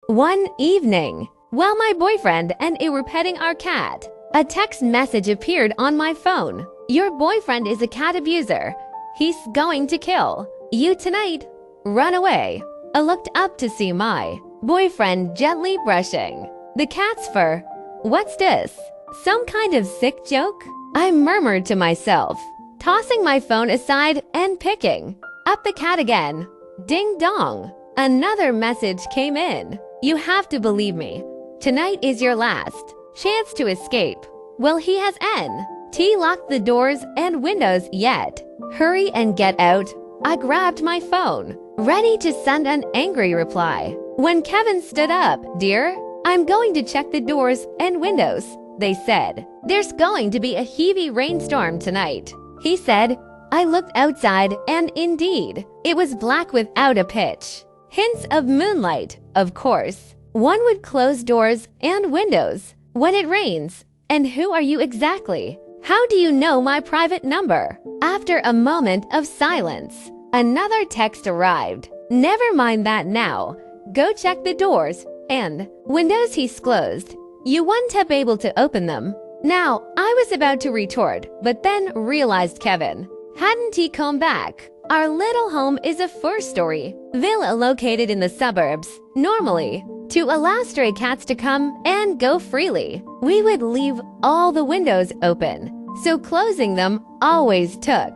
One evening, while my boyfriend and I were petting our cat, a text message appeared on my phone. Your boyfriend is a cat abuser. He's going to kill you tonight. Run away. I looked up to see my boyfriend gently brushing the cat's fur. What's this? Some kind of sick joke? I murmured to myself, tossing my phone aside and picking up the cat again. Ding dong. Another message came in. You have to believe me. Tonight is your last chance to escape. Well, he has locked the doors and windows yet. Hurry and get out. I grabbed my phone, ready to send an angry reply. When Kevin stood up, dear, I'm going to check the doors and windows, they said. There's going to be a heavy rainstorm tonight, he said. I looked outside and indeed, it was black without a pitch. Hints of moonlight, of course. One would close doors and windows when it rains. And who are you exactly? How do you know my private number? After a moment of silence, another text arrived. Never mind that now. Go check the doors and windows he's closed. You weren't able to open them. Now, I was about to retort, but then realized Kevin hadn't he come back? Our little home is a four-story villa located in the suburbs. Normally, to allow stray cats to come and go freely, we would leave all the windows open, so closing them always took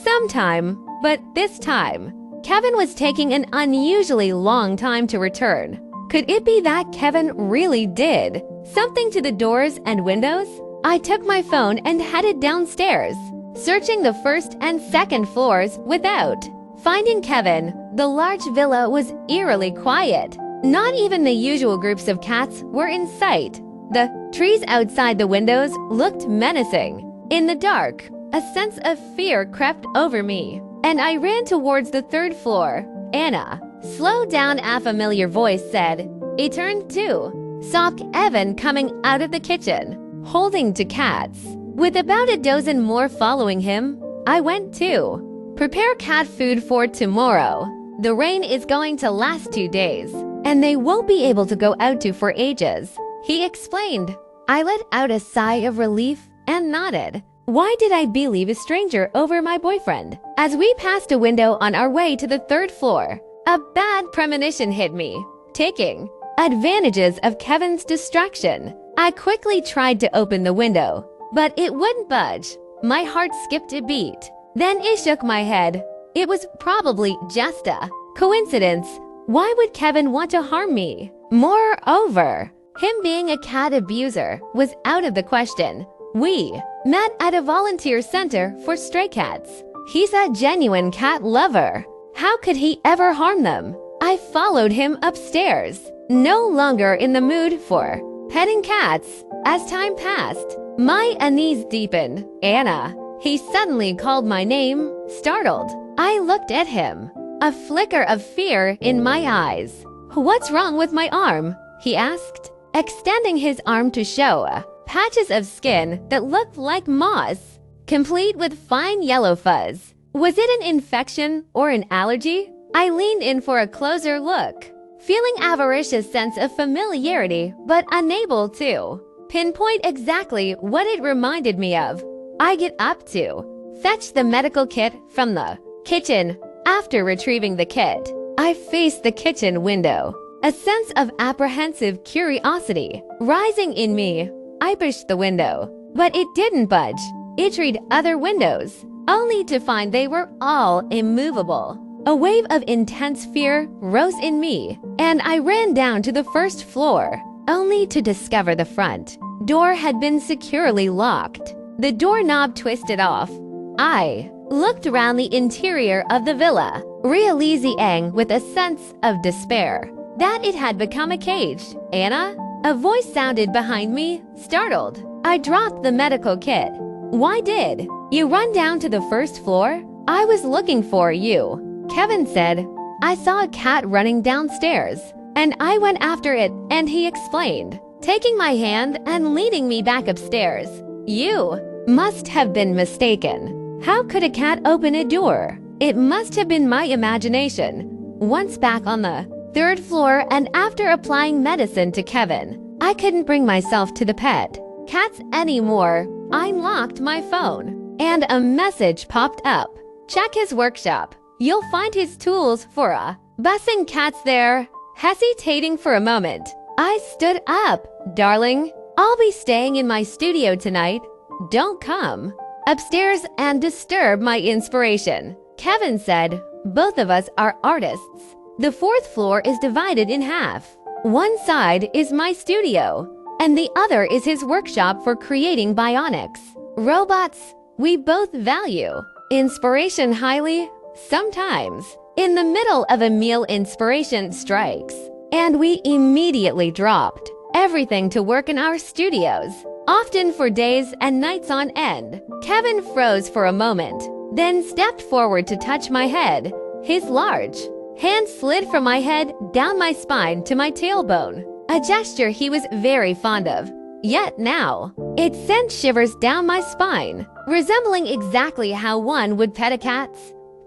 some time. But this time, Kevin was taking an unusually long time to return. Could it be that Kevin really did something to the doors and windows? I took my phone and headed downstairs, searching the first and second floors without finding Kevin. The large villa was eerily quiet. Not even the usual groups of cats were in sight. The trees outside the windows looked menacing. In the dark, a sense of fear crept over me, and I ran towards the third floor. Anna, slow down, a familiar voice said. I turned to saw Evan coming out of the kitchen, holding two cats, with about a dozen more following him. I went to prepare cat food for tomorrow. The rain is going to last 2 days, and they won't be able to go out to for ages, he explained. I let out a sigh of relief and nodded. Why did I believe a stranger over my boyfriend? As we passed a window on our way to the third floor, a bad premonition hit me. Taking advantages of Kevin's distraction, I quickly tried to open the window, but it wouldn't budge. My heart skipped a beat. Then I shook my head. It was probably just a coincidence. Why would Kevin want to harm me? Moreover, him being a cat abuser was out of the question. We met at a volunteer center for stray cats. He's a genuine cat lover. How could he ever harm them? I followed him upstairs, no longer in the mood for petting cats. As time passed, my unease deepened. Anna, he suddenly called my name, startled. I looked at him, a flicker of fear in my eyes. What's wrong with my arm? He asked, extending his arm to show patches of skin that looked like moss, complete with fine yellow fuzz. Was it an infection or an allergy? I leaned in for a closer look, feeling avaricious sense of familiarity, but unable to pinpoint exactly what it reminded me of. I get up to fetch the medical kit from the kitchen. After retrieving the kit, I faced the kitchen window, a sense of apprehensive curiosity rising in me. I pushed the window, but it didn't budge. It tried other windows, only to find they were all immovable. A wave of intense fear rose in me, and I ran down to the first floor, only to discover the front door had been securely locked. The doorknob twisted off. I looked around the interior of the villa, realizing with a sense of despair that it had become a cage. Anna? A voice sounded behind me, startled. I dropped the medical kit. Why did you run down to the first floor? I was looking for you, Kevin said. I saw a cat running downstairs, and I went after it, and he explained, taking my hand and leading me back upstairs. You must have been mistaken. How could a cat open a door? It must have been my imagination. Once back on the third floor, and after applying medicine to Kevin, I couldn't bring myself to the pet cats anymore. I unlocked my phone, and a message popped up. Check his workshop. You'll find his tools for bussing cats there. Hesitating for a moment, I stood up. Darling, I'll be staying in my studio tonight. Don't come upstairs and disturb my inspiration. Kevin said, both of us are artists. The fourth floor is divided in half. One side is my studio, and the other is his workshop for creating bionics. Robots we both value. Inspiration highly. Sometimes, in the middle of a meal, inspiration strikes, and we immediately dropped everything to work in our studios, often for days and nights on end. Kevin froze for a moment, then stepped forward to touch my head. His large hand slid from my head down my spine to my tailbone, a gesture he was very fond of. Yet now, it sent shivers down my spine, resembling exactly how one would pet a cat.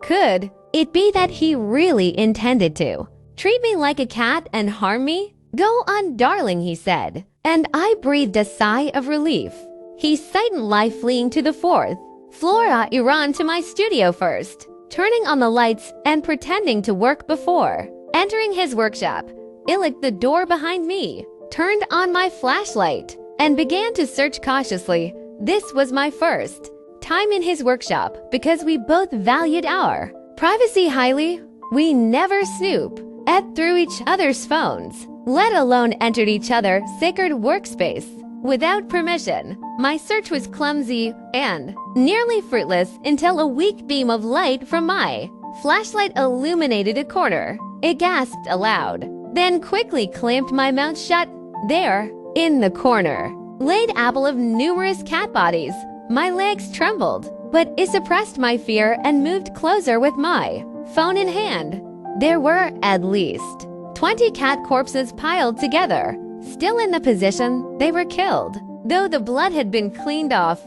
Could it be that he really intended to treat me like a cat and harm me? Go on, darling, he said, and I breathed a sigh of relief. He sighted life fleeing to the fourth floor. I ran to my studio first, turning on the lights and pretending to work before entering his workshop. I locked the door behind me, turned on my flashlight, and began to search cautiously. This was my first time in his workshop because we both valued our privacy highly. We never snoop at through each other's phones, let alone entered each other's sacred workspace without permission. My search was clumsy and nearly fruitless until a weak beam of light from my flashlight illuminated a corner. I gasped aloud, then quickly clamped my mouth shut. There, in the corner, laid apple of numerous cat bodies. My legs trembled, but I suppressed my fear and moved closer with my phone in hand. There were at least 20 cat corpses piled together, still in the position they were killed, though the blood had been cleaned off.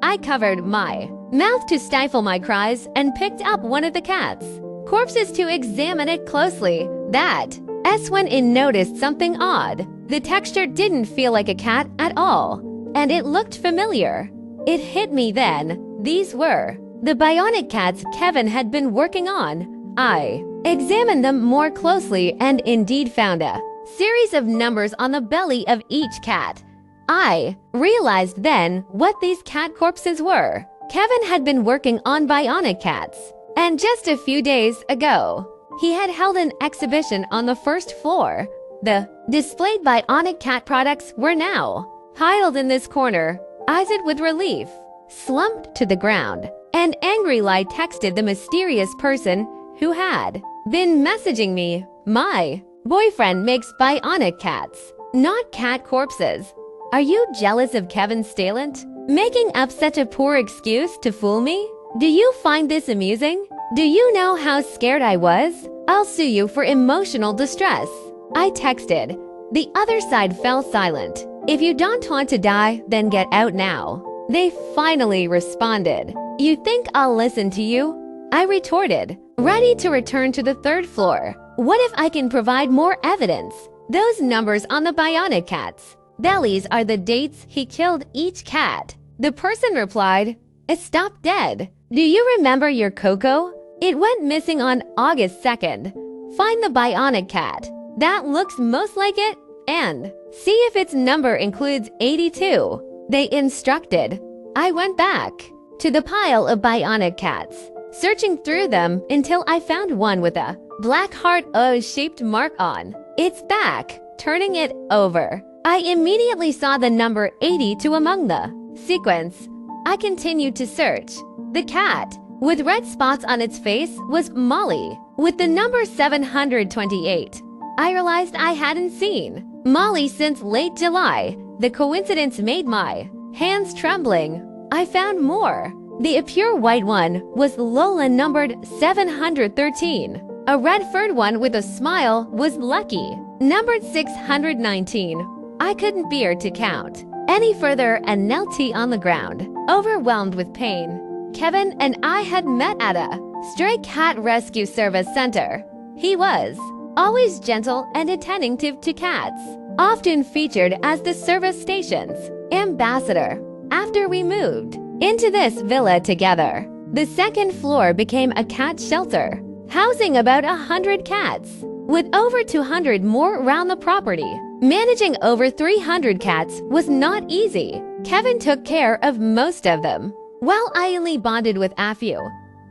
I covered my mouth to stifle my cries and picked up one of the cat's corpses to examine it closely. That's when I noticed something odd. The texture didn't feel like a cat at all, and it looked familiar. It hit me then. These were the bionic cats Kevin had been working on. I examined them more closely and indeed found a series of numbers on the belly of each cat. I realized then what these cat corpses were. Kevin had been working on bionic cats, and just a few days ago, he had held an exhibition on the first floor. The displayed bionic cat products were now piled in this corner. I said with relief, slumped to the ground, and angrily texted the mysterious person who had been messaging me. My boyfriend makes bionic cats, not cat corpses. Are you jealous of Kevin's talent? Making up such a poor excuse to fool me? Do you find this amusing? Do you know how scared I was? I'll sue you for emotional distress. I texted. The other side fell silent. If you don't want to die, then get out now. They finally responded. You think I'll listen to you? I retorted, ready to return to the third floor. What if I can provide more evidence? Those numbers on the bionic cats' bellies are the dates he killed each cat. The person replied, it stopped dead. Do you remember your Coco? It went missing on August 2nd. Find the bionic cat that looks most like it and see if its number includes 82. They instructed. I went back to the pile of bionic cats, searching through them until I found one with a black heart O-shaped mark on its back. Turning it over, I immediately saw the number 82 among the sequence. I continued to search. The cat with red spots on its face was Molly, with the number 728. I realized I hadn't seen Molly since late July. The coincidence made my hands trembling. I found more. The pure white one was Lola, numbered 713. A red-furred one with a smile was Lucky, numbered 619. I couldn't bear to count any further and knelt on the ground, overwhelmed with pain. Kevin and I had met at a stray cat rescue service center. He was always gentle and attentive to cats, often featured as the service station's ambassador. After we moved into this villa together, the second floor became a cat shelter, housing about 100 cats, with over 200 more around the property. Managing over 300 cats was not easy. Kevin took care of most of them, while I only bonded with a few.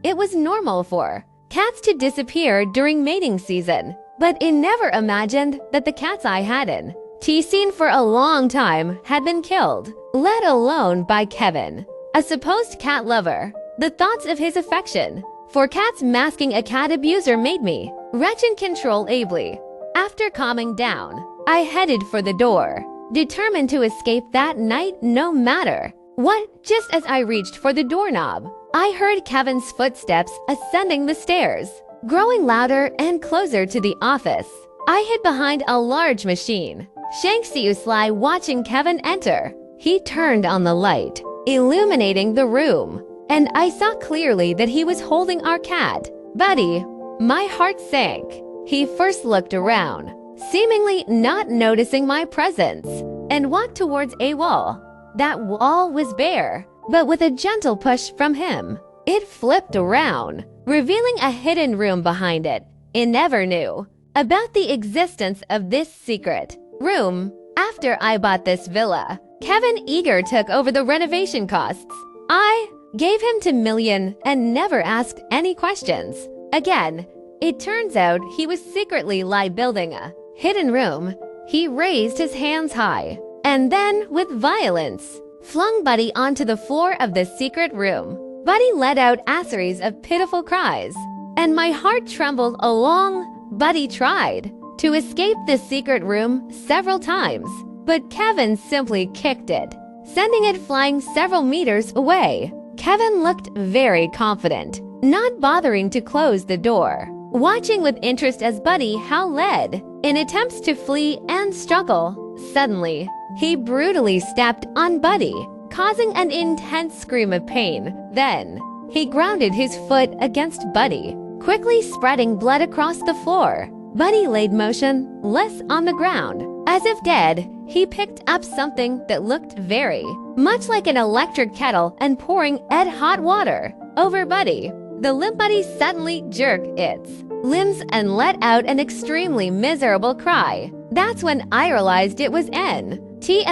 It was normal for cats to disappear during mating season, but I never imagined that the cats I hadn't seen for a long time had been killed, let alone by Kevin, a supposed cat lover. The thoughts of his affection for cats masking a cat abuser made me retch uncontrollably. After calming down, I headed for the door, determined to escape that night no matter what. Just as I reached for the doorknob, I heard Kevin's footsteps ascending the stairs, growing louder and closer to the office. I hid behind a large machine, Shanksy Sly watching Kevin enter. He turned on the light, illuminating the room, and I saw clearly that he was holding our cat, Buddy. My heart sank. He first looked around, seemingly not noticing my presence, and walked towards a wall. That wall was bare, but with a gentle push from him, it flipped around, revealing a hidden room behind it. I never knew about the existence of this secret room. After I bought this villa, Kevin eager took over the renovation costs. I gave him $2 million and never asked any questions. Again, it turns out he was secretly building a hidden room. He raised his hands high, and then, with violence, flung Buddy onto the floor of the secret room. Buddy let out a series of pitiful cries, and my heart trembled along. Buddy tried to escape the secret room several times, but Kevin simply kicked it, sending it flying several meters away. Kevin looked very confident, not bothering to close the door, watching with interest as Buddy howled in attempts to flee and struggle. Suddenly, he brutally stepped on Buddy, causing an intense scream of pain. Then, he grounded his foot against Buddy, quickly spreading blood across the floor. Buddy laid motionless on the ground, as if dead. He picked up something that looked very much like an electric kettle and pouring hot water over Buddy. The limp Buddy suddenly jerked its limbs and let out an extremely miserable cry. That's when I realized it was an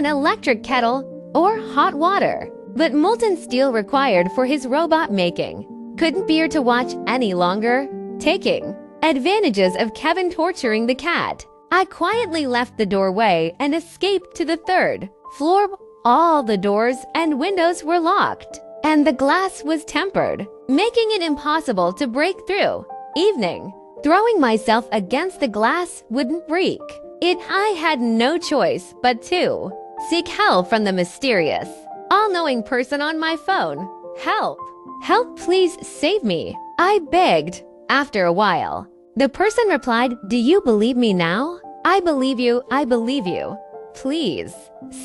electric kettle or hot water, but molten steel required for his robot making. Couldn't bear to watch any longer, taking advantages of Kevin torturing the cat. I quietly left the doorway and escaped to the third floor. All the doors and windows were locked, and the glass was tempered, making it impossible to break through. Evening. Throwing myself against the glass wouldn't break it. I had no choice but to seek help from the mysterious, all-knowing person on my phone. Help! Help, please save me, I begged. After a while, the person replied, "Do you believe me now?" "I believe you, I believe you. Please,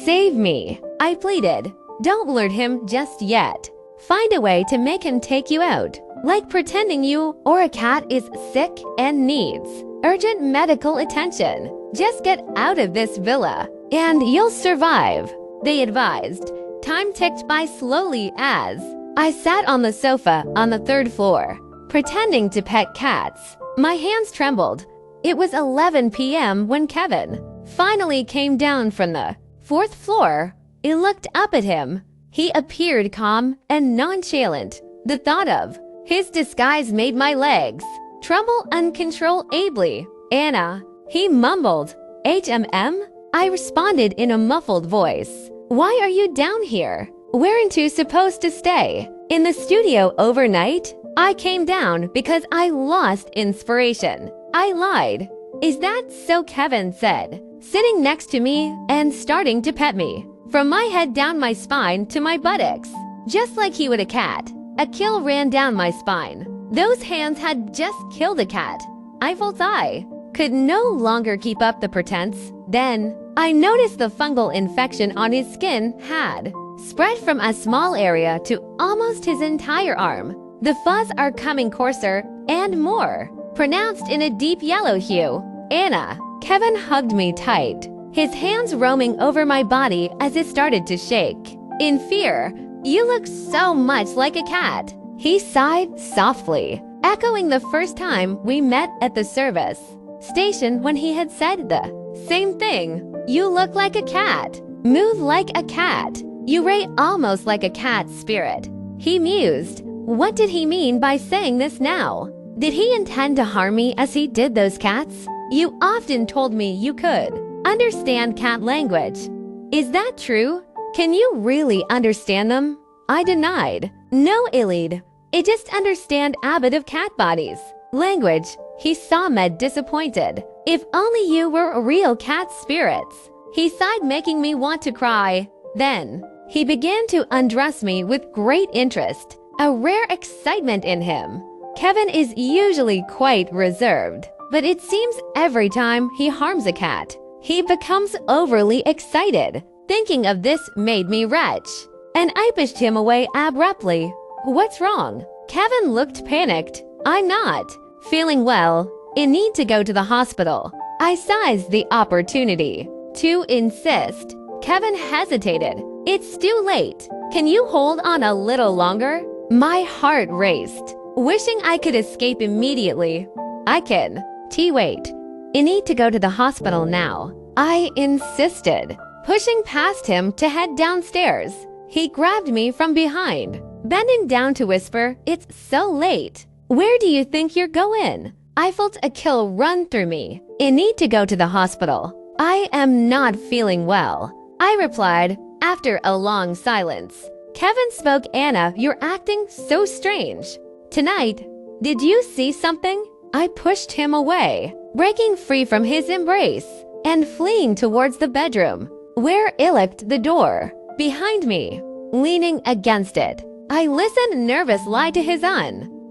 save me," I pleaded. "Don't alert him just yet. Find a way to make him take you out, like pretending you or a cat is sick and needs urgent medical attention. Just get out of this villa, and you'll survive," they advised. Time ticked by slowly as I sat on the sofa on the third floor, pretending to pet cats. My hands trembled. It was 11 p.m. when Kevin finally came down from the fourth floor. I looked up at him. He appeared calm and nonchalant. The thought of his disguise made my legs tremble uncontrollably. "Anna," he mumbled. "HMM?" I responded in a muffled voice. "Why are you down here? Weren't you supposed to stay in the studio overnight?" "I came down because I lost inspiration," I lied. "Is that so?" Kevin said, sitting next to me and starting to pet me, from my head down my spine to my buttocks, just like he would a cat. A chill ran down my spine. Those hands had just killed a cat. I felt I could no longer keep up the pretense. Then, I noticed the fungal infection on his skin had spread from a small area to almost his entire arm. The fuzz are coming coarser and more pronounced in a deep yellow hue. Anna. Kevin hugged me tight, his hands roaming over my body as it started to shake. In fear, "You look so much like a cat," he sighed softly, echoing the first time we met at the service station when he had said the same thing. "You look like a cat, move like a cat, you rate almost like a cat spirit," he mused. What did he mean by saying this now? Did he intend to harm me as he did those cats? "You often told me you could understand cat language. Is that true? Can you really understand them?" I denied. "No, Ilid. I just understand a bit of cat bodies. Language," he sobbed disappointed. "If only you were real cat spirits." He sighed, making me want to cry. Then, he began to undress me with great interest, a rare excitement in him. Kevin is usually quite reserved, but it seems every time he harms a cat, he becomes overly excited. Thinking of this made me retch, and I pushed him away abruptly. "What's wrong?" Kevin looked panicked. "I'm not feeling well. I need to go to the hospital." I seized the opportunity to insist. Kevin hesitated. "It's too late. Can you hold on a little longer?" My heart raced, wishing I could escape immediately. "I can. Wait. I need to go to the hospital now," I insisted, pushing past him to head downstairs. He grabbed me from behind, bending down to whisper, "It's so late. Where do you think you're going?" I felt a chill run through me. "I need to go to the hospital. I am not feeling well," I replied after a long silence. Kevin spoke. "Anna, you're acting so strange tonight. Did you see something?" I pushed him away, breaking free from his embrace and fleeing towards the bedroom, where I locked the door behind me, leaning against it. I listened, nervously, to his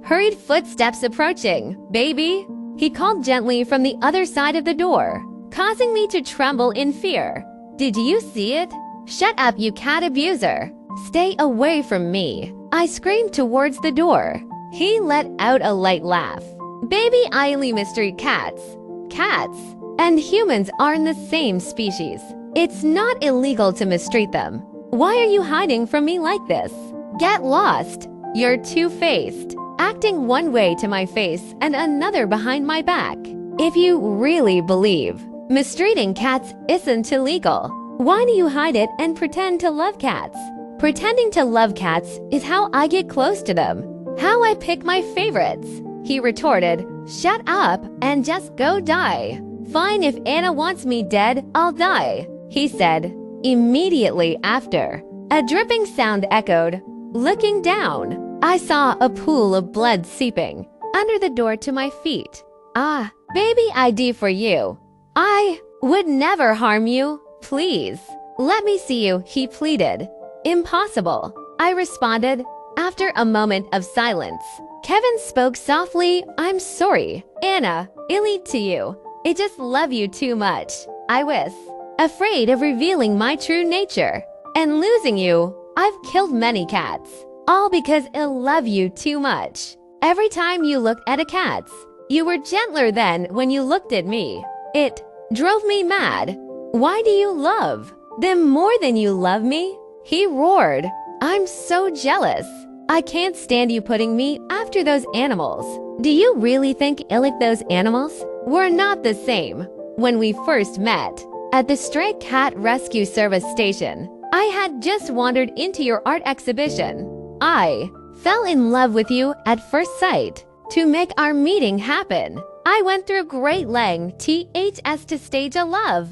hurried footsteps approaching. "Baby," he called gently from the other side of the door, causing me to tremble in fear. "Did you see it?" "Shut up, you cat abuser. Stay away from me," I screamed towards the door. He let out a light laugh. "Baby, I only mistreat cats. Cats and humans aren't the same species. It's not illegal to mistreat them. Why are you hiding from me like this? Get lost. You're two-faced, acting one way to my face and another behind my back. If you really believe mistreating cats isn't illegal, why do you hide it and pretend to love cats? Pretending to love cats is how I get close to them, how I pick my favorites," he retorted. "Shut up and just go die." "Fine, if Anna wants me dead, I'll die," he said. Immediately after, a dripping sound echoed. Looking down, I saw a pool of blood seeping under the door to my feet. "Ah, baby ID for you. I would never harm you. Please, let me see you," he pleaded. "Impossible," I responded. After a moment of silence, Kevin spoke softly. "I'm sorry, Anna. I lied to you. I just love you too much. I was afraid of revealing my true nature and losing you. I've killed many cats, all because I love you too much. Every time you looked at a cat, you were gentler than when you looked at me. It drove me mad. Why do you love them more than you love me?" He roared. "I'm so jealous. I can't stand you putting me after those animals. Do you really think I like those animals? We're not the same." When we first met at the stray cat rescue service station, I had just wandered into your art exhibition. I fell in love with you at first sight. To make our meeting happen, I went through great lengths to stage a love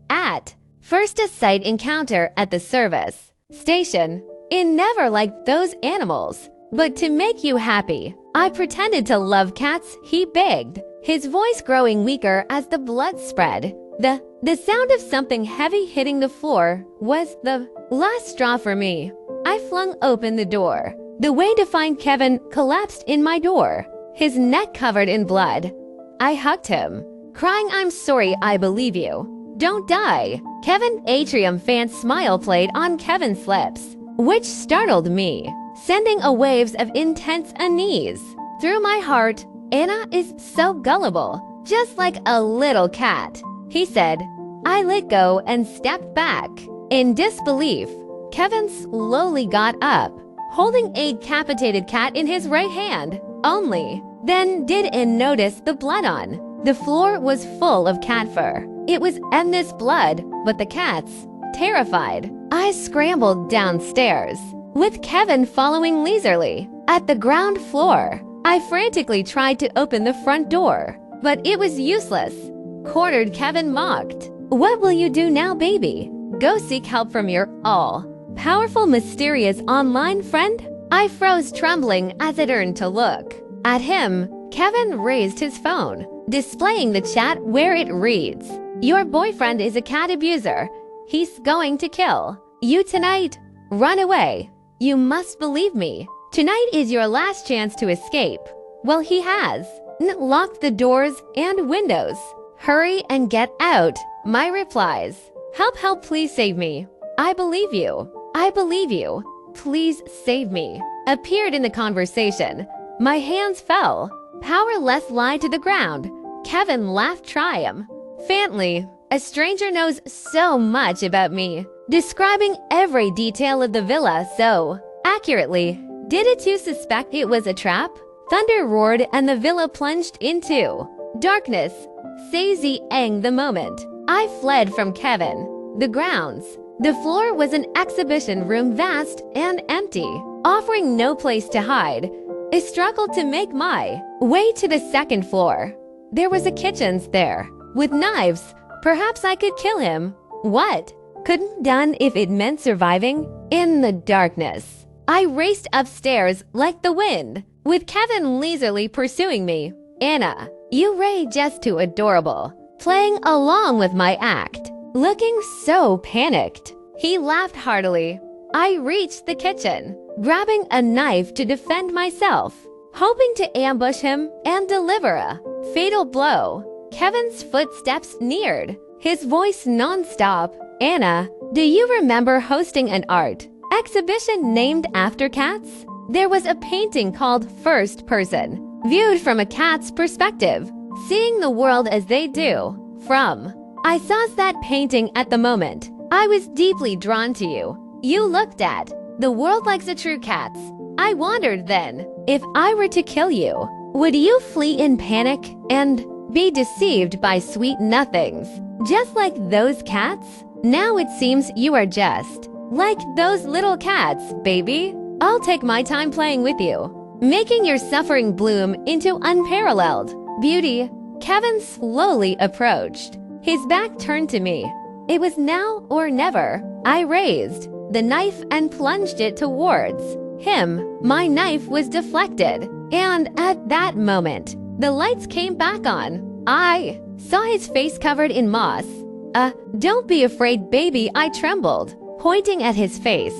at first sight encounter at the service station. I never liked those animals, but to make you happy, I pretended to love cats, he begged, his voice growing weaker as the blood spread. The sound of something heavy hitting the floor was the last straw for me. I flung open the door. The way to find Kevin collapsed in my door, his neck covered in blood. I hugged him, crying, "I'm sorry, I believe you. Don't die." Kevin Atrium fan's smile played on Kevin's lips, which startled me, sending a waves of intense unease through my heart. Anna is so gullible. just like a little cat," he said. I let go and stepped back. In disbelief, Kevin slowly got up, holding a decapitated cat in his right hand. Only then did I notice the blood on. The floor was full of cat fur. It was endless blood, but the cats, terrified, I scrambled downstairs, with Kevin following leisurely. At the ground floor, I frantically tried to open the front door, but it was useless. Cornered Kevin mocked. "What will you do now, baby? Go seek help from your all-powerful, mysterious online friend?" I froze, trembling as I turned to look. At him, Kevin raised his phone, displaying the chat where it reads, "Your boyfriend is a cat abuser. He's going to kill you tonight. Run away. You must believe me. Tonight is your last chance to escape." Well, he has. Locked the doors and windows. "Hurry and get out." My replies. "Help, help, please save me. I believe you. I believe you. Please save me," appeared in the conversation. My hands fell. Powerless lie to the ground. Kevin laughed triumphantly. A stranger knows so much about me, describing every detail of the villa so accurately. Did it too suspect it was a trap? Thunder roared and the villa plunged into darkness. Sazy Eng the moment I fled from Kevin. The grounds. The floor was an exhibition room, vast and empty, offering no place to hide. I struggled to make my way to the second floor. There was a kitchen there, with knives. Perhaps I could kill him. What? Couldn't done if it meant surviving? In the darkness, I raced upstairs like the wind, with Kevin leisurely pursuing me. "Anna, you ray just too adorable," playing along with my act, looking so panicked. He laughed heartily. I reached the kitchen, grabbing a knife to defend myself, hoping to ambush him and deliver a fatal blow. Kevin's footsteps neared, his voice nonstop. "Anna, do you remember hosting an art exhibition named after cats? There was a painting called First Person, viewed from a cat's perspective, seeing the world as they do from." I saw that painting at the moment. I was deeply drawn to you. You looked at the world like the true cats. I wondered then, if I were to kill you, would you flee in panic and be deceived by sweet nothings, just like those cats? Now it seems you are just like those little cats, baby. I'll take my time playing with you, making your suffering bloom into unparalleled beauty. Kevin slowly approached, his back turned to me. It was now or never. I raised the knife and plunged it towards him. My knife was deflected, and at that moment, the lights came back on. I saw his face covered in moss. Don't be afraid, baby," I trembled, pointing at his face.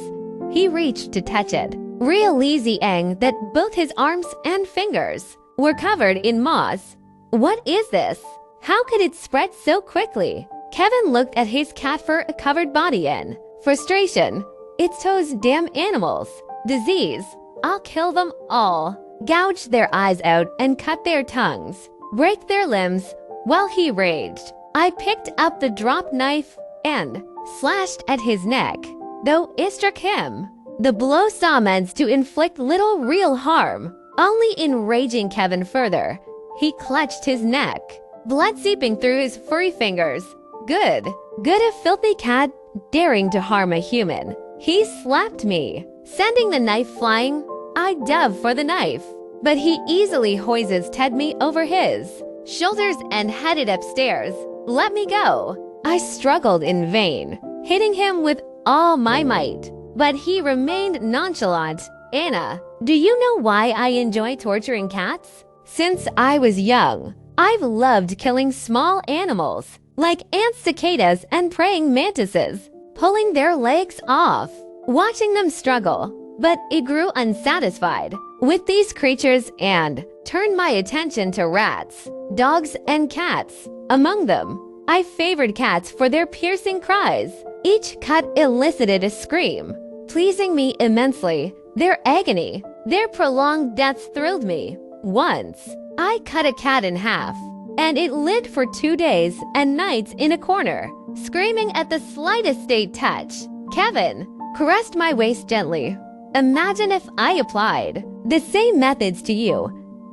He reached to touch it. Real easy Eng that both his arms and fingers were covered in moss. What is this? How could it spread so quickly? Kevin looked at his cat fur-covered body in frustration. "It's those damn animals. Disease. I'll kill them all." Gouge their eyes out and cut their tongues. Break their limbs. While he raged, I picked up the drop knife and slashed at his neck. Though it struck him, the blow saw meant to inflict little real harm, only enraging Kevin further. He clutched his neck, blood seeping through his furry fingers. Good a filthy cat daring to harm a human. He slapped me, sending the knife flying. I dove for the knife, but he easily hoisted me over his shoulders and headed upstairs. "Let me go." I struggled in vain, hitting him with all my might, but he remained nonchalant. "Anna, do you know why I enjoy torturing cats? Since I was young, I've loved killing small animals, like ants, cicadas, and praying mantises, pulling their legs off, watching them struggle. But it grew unsatisfied with these creatures and turned my attention to rats, dogs, and cats. Among them, I favored cats for their piercing cries. Each cut elicited a scream, pleasing me immensely. Their agony, their prolonged deaths thrilled me. Once, I cut a cat in half, and it lived for 2 days and nights in a corner, screaming at the slightest state touch. Kevin caressed my waist gently. Imagine if I applied the same methods to you.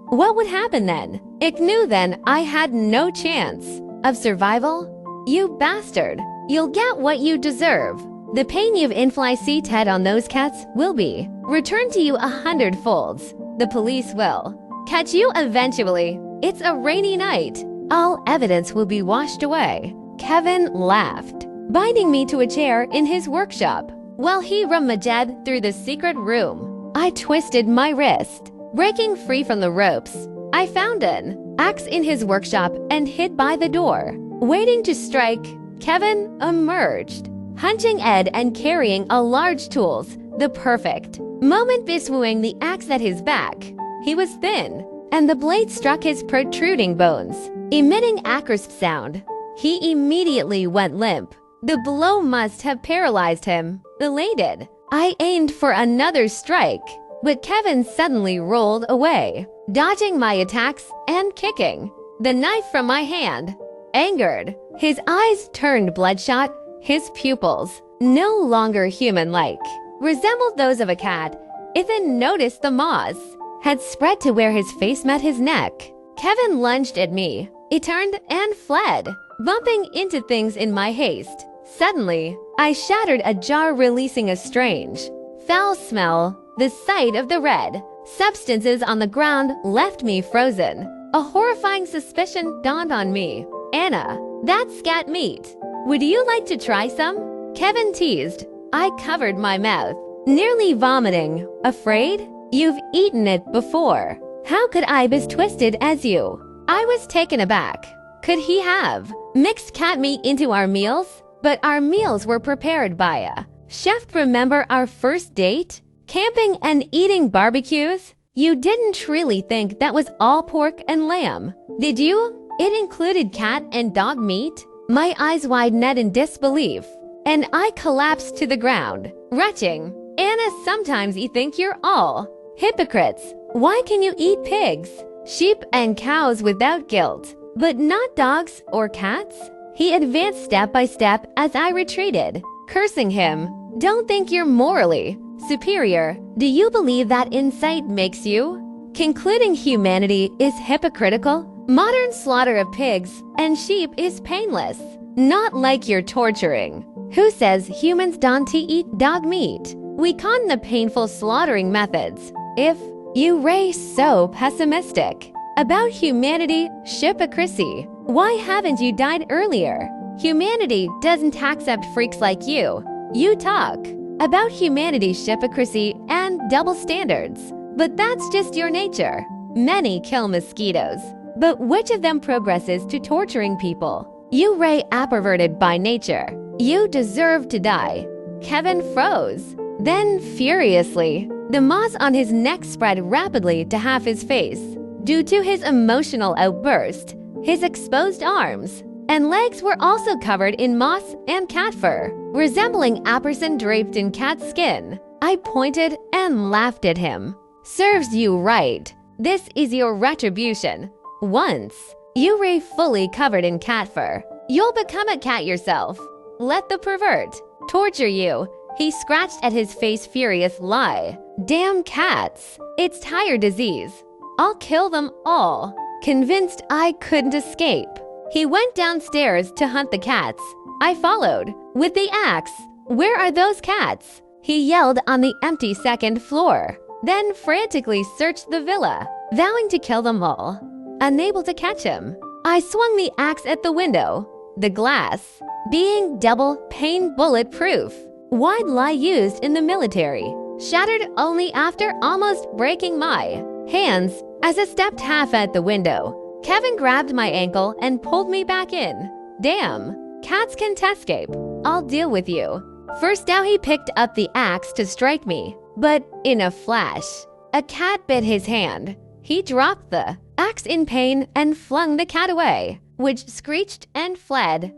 What would happen then? Ik knew then I had no chance of survival. You bastard. You'll get what you deserve. The pain you've inflicted on those cats will be returned to you 100 folds. The police will catch you eventually. It's a rainy night. All evidence will be washed away. Kevin laughed, binding me to a chair in his workshop while he rummaged through the secret room. I twisted my wrist, breaking free from the ropes. I found an axe in his workshop and hid by the door, waiting to strike. Kevin emerged, hunching Ed and carrying a large tools, the perfect moment bestowing the axe at his back. He was thin, and the blade struck his protruding bones, emitting a crisp sound. He immediately went limp. The blow must have paralyzed him. Elated, I aimed for another strike, but Kevin suddenly rolled away, dodging my attacks and kicking the knife from my hand. Angered, his eyes turned bloodshot. His pupils, no longer human-like, resembled those of a cat. Ethan noticed the moss had spread to where his face met his neck. Kevin lunged at me. He turned and fled, bumping into things in my haste. Suddenly, I shattered a jar, releasing a strange, foul smell. The sight of the red substances on the ground left me frozen. A horrifying suspicion dawned on me. Anna, that's cat meat. Would you like to try some? Kevin teased. I covered my mouth, nearly vomiting. Afraid? You've eaten it before. How could I be as twisted as you? I was taken aback. Could he have mixed cat meat into our meals? But our meals were prepared by a chef. Remember our first date? Camping and eating barbecues? You didn't really think that was all pork and lamb, did you? It included cat and dog meat. My eyes widened in disbelief, and I collapsed to the ground, retching. Anna, sometimes you think you're all hypocrites. Why can you eat pigs, sheep, and cows without guilt, but not dogs or cats? He advanced step by step as I retreated, cursing him. Don't think you're morally superior. Do you believe that insight makes you? Concluding humanity is hypocritical. Modern slaughter of pigs and sheep is painless, not like you're torturing. Who says humans don't eat dog meat? We con the painful slaughtering methods. If you raise so pessimistic about humanity, hypocrisy, why haven't you died earlier? Humanity doesn't accept freaks like you. You talk about humanity, hypocrisy, and double standards, but that's just your nature. Many kill mosquitoes, but which of them progresses to torturing people? You ray perverted by nature. You deserve to die. Kevin froze. Then, furiously, the moss on his neck spread rapidly to half his face. Due to his emotional outburst, his exposed arms and legs were also covered in moss and cat fur, resembling a person draped in cat skin. I pointed and laughed at him. Serves you right. This is your retribution. Once you were fully covered in cat fur, you'll become a cat yourself. Let the pervert torture you. He scratched at his face, furious lie. Damn cats. It's tire disease. I'll kill them all. Convinced I couldn't escape, he went downstairs to hunt the cats. I followed with the axe. Where are those cats? He yelled on the empty second floor, then frantically searched the villa, vowing to kill them all. Unable to catch him, I swung the axe at the window. The glass, being double pane bulletproof, wide lie used in the military, shattered only after almost breaking my hands as I stepped half at the window. Kevin grabbed my ankle and pulled me back in. Damn, cats can't escape. I'll deal with you. First, now he picked up the axe to strike me, but in a flash, a cat bit his hand. He dropped the axe in pain and flung the cat away, which screeched and fled.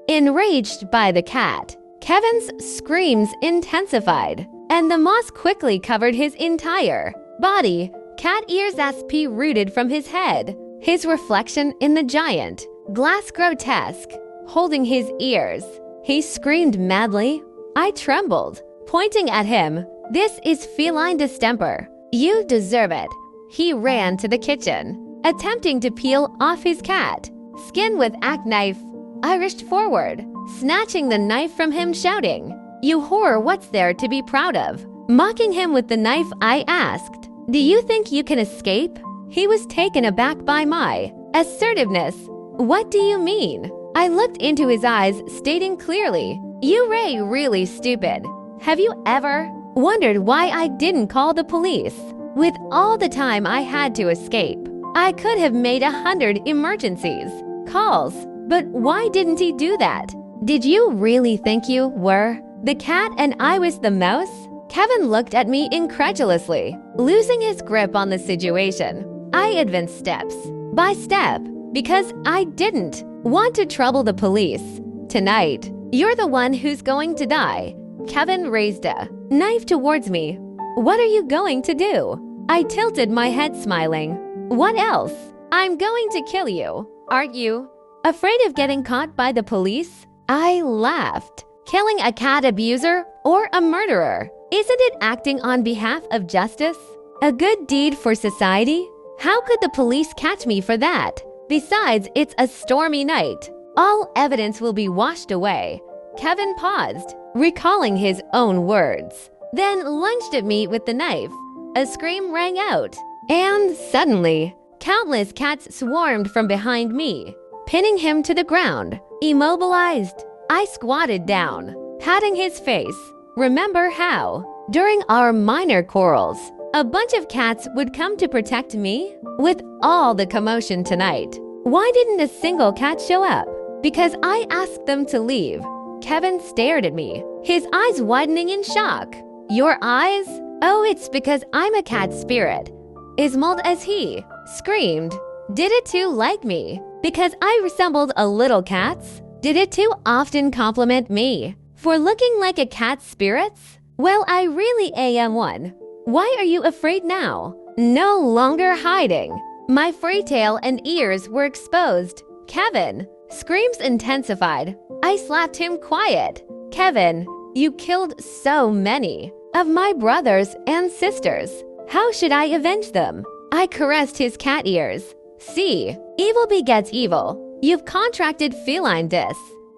Enraged by the cat, Kevin's screams intensified, and the moss quickly covered his entire body. Cat ears sp rooted from his head. his reflection in the giant glass grotesque, holding his ears. He screamed madly. I trembled, pointing at him. This is feline distemper. You deserve it. He ran to the kitchen, attempting to peel off his cat. Skin with axe knife. I rushed forward, snatching the knife from him, shouting, "You whore, what's there to be proud of?" Mocking him with the knife, I asked, "Do you think you can escape?" He was taken aback by my assertiveness. "What do you mean?" I looked into his eyes, stating clearly, "You Ray really stupid. Have you ever wondered why I didn't call the police? With all the time I had to escape, I could have made 100 emergencies calls, but why didn't he do that? Did you really think you were the cat and I was the mouse?" Kevin looked at me incredulously, losing his grip on the situation. I advanced steps by step because I didn't want to trouble the police. "Tonight, you're the one who's going to die." Kevin raised a knife towards me. "What are you going to do?" I tilted my head, smiling. "What else? I'm going to kill you. Aren't you afraid of getting caught by the police?" I laughed. Killing a cat abuser or a murderer? Isn't it acting on behalf of justice? A good deed for society? How could the police catch me for that? Besides, it's a stormy night. All evidence will be washed away. Kevin paused, recalling his own words, then lunged at me with the knife. A scream rang out, and suddenly, countless cats swarmed from behind me, pinning him to the ground. Immobilized, I squatted down, patting his face. Remember how, during our minor quarrels, a bunch of cats would come to protect me? With all the commotion tonight, why didn't a single cat show up? Because I asked them to leave. Kevin stared at me, his eyes widening in shock. "Your eyes? Oh, it's because I'm a cat spirit. As mild as he screamed. Did it too like me? Because I resembled a little cat's? Did it too often compliment me for looking like a cat's spirits? Well, I really am one. Why are you afraid now? No longer hiding. My free tail and ears were exposed. Kevin, screams intensified. I slapped him quiet. Kevin, you killed so many of my brothers and sisters. How should I avenge them? I caressed his cat ears. See, evil begets evil. You've contracted feline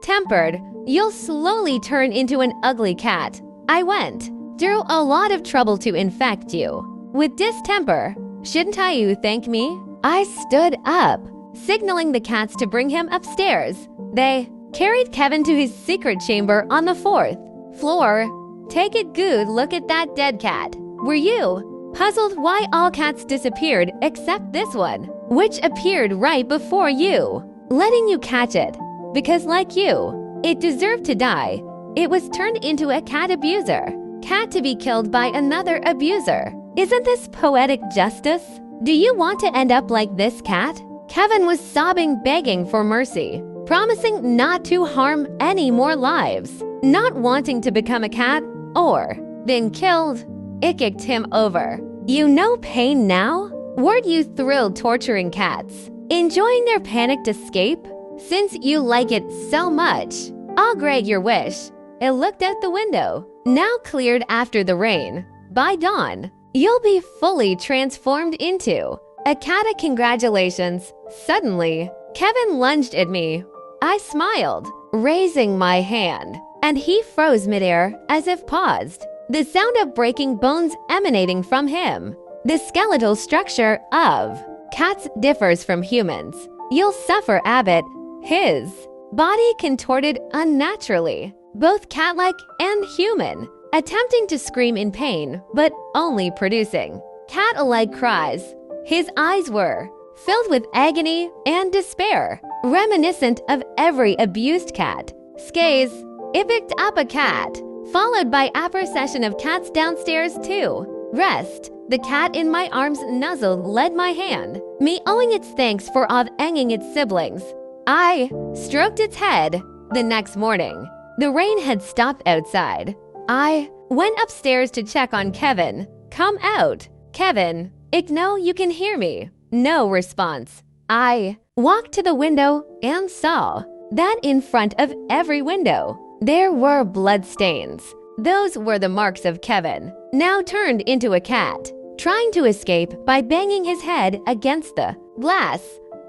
tempered. You'll slowly turn into an ugly cat. I went through a lot of trouble to infect you with distemper. Shouldn't you thank me? I stood up, signaling the cats to bring him upstairs. They carried Kevin to his secret chamber on the 4th floor. Take a good look at that dead cat. Were you puzzled why all cats disappeared except this one, which appeared right before you, letting you catch it? Because like you, it deserved to die. It was turned into a cat abuser. Cat to be killed by another abuser. Isn't this poetic justice? Do you want to end up like this cat? Kevin was sobbing, begging for mercy, promising not to harm any more lives, not wanting to become a cat or been killed. It kicked him over. You know pain now? Weren't you thrilled torturing cats, enjoying their panicked escape? Since you like it so much, I'll grant your wish. It looked out the window, now cleared after the rain. By dawn, you'll be fully transformed into a cat. Congratulations. Suddenly, Kevin lunged at me. I smiled, raising my hand, and he froze midair as if paused. The sound of breaking bones emanating from him. The skeletal structure of cats differs from humans. You'll suffer, Abbott. His body contorted unnaturally, both cat-like and human, attempting to scream in pain, but only producing cat-alike cries. His eyes were filled with agony and despair, reminiscent of every abused cat. Skaze, it picked up a cat, followed by a procession of cats downstairs too. Rest, the cat in my arms nuzzled, led my hand, me owing its thanks for avenging its siblings. I stroked its head. The next morning, the rain had stopped outside. I went upstairs to check on Kevin. Come out. Kevin, Igno, you can hear me. No response. I walked to the window and saw that in front of every window, there were blood stains. Those were the marks of Kevin, now turned into a cat, trying to escape by banging his head against the glass.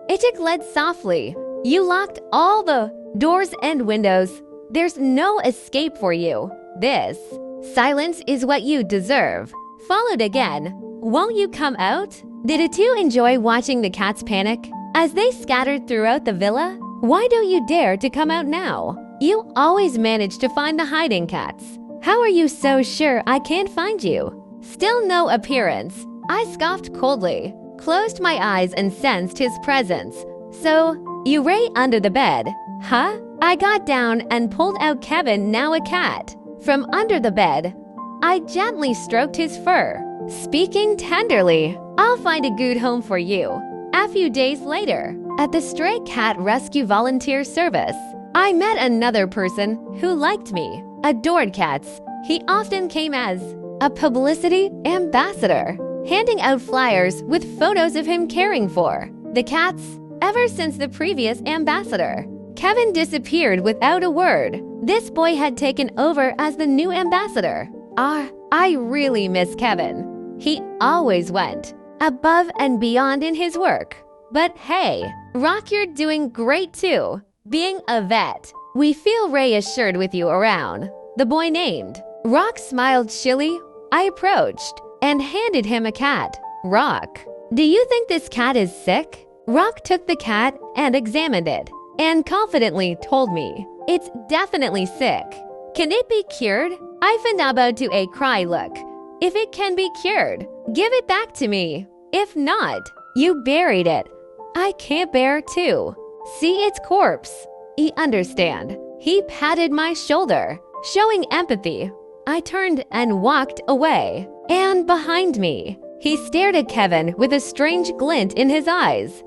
Ichik led softly. You locked all the doors and windows. There's no escape for you. This silence is what you deserve. Followed again. Won't you come out? Did the two enjoy watching the cats panic as they scattered throughout the villa? Why don't you dare to come out now? You always manage to find the hiding cats. How are you so sure I can't find you? Still no appearance. I scoffed coldly, closed my eyes and sensed his presence. So, you lay under the bed, huh? I got down and pulled out Kevin, now a cat, from under the bed. I gently stroked his fur, speaking tenderly, I'll find a good home for you. A few days later, at the Stray Cat Rescue Volunteer Service, I met another person who liked me, adored cats. He often came as a publicity ambassador, handing out flyers with photos of him caring for the cats. Ever since the previous ambassador, Kevin disappeared without a word. This boy had taken over as the new ambassador. I really miss Kevin. He always went above and beyond in his work. But hey, Rock, you're doing great too. Being a vet, we feel reassured with you around. The boy named. Rock smiled chilly. I approached and handed him a cat. Rock, do you think this cat is sick? Rock took the cat and examined it, and confidently told me, it's definitely sick. Can it be cured? I found about to a cry look. If it can be cured, give it back to me. If not, you buried it. I can't bear too. See its corpse. He understand. He patted my shoulder, showing empathy. I turned and walked away, and behind me, he stared at Kevin with a strange glint in his eyes.